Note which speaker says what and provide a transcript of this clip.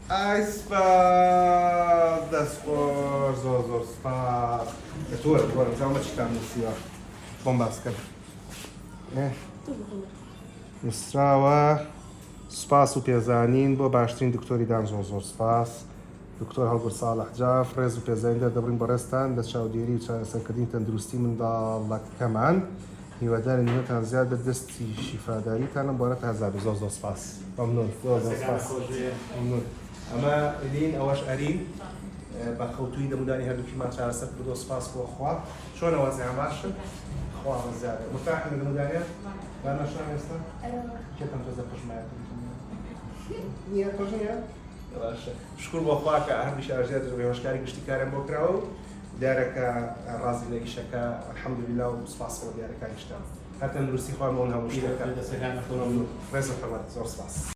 Speaker 1: ئای سپاس دەستخۆش زۆر زۆر سپاس تۆرە بۆرم زاومە چیتان نووسیوە بۆم باس کرد نووسراوە سپاس و پێزانین بۆ باشترین دکتۆریدان زۆر زۆر سپاس دکتۆر هەڵگورد ساڵح جاف ڕێز و پێزانین دەبڕین بەڕێستان دەست چاودێری و چارەسەرکردنی تەندروستی منداڵەکەمان هیوادارین نوێتان زیاد بە دەستی شیفاداریتانم بۆرە تا هەزار زۆر زۆر سپاس مەمنون زۆر زۆر سپاس مەمنون ئەمە ئەلین ئەوەش ئەرین بە خەوتووی دەمودانی هەردووکیمان چارەسەر کردو سپاس بۆ خوا چۆنەوە زیان باشن خوا زیادە مرتاحن لە دەمودانیە با نەشان ئێستا کێتان تۆزە پەشمایە نییە خۆش نییە باشە شکر بۆ خوا کە هەردووش ئاژێت هۆشکاری گشتی کارم بۆ کراوە و دیارەکە ڕازی لە ئیشەکە الحەمدولله و سپاس بۆ دیارەکانی شتان هەر تەندروستی خوامەوە هەموو شتێکە ڕێز و حورمەت زۆر سپاس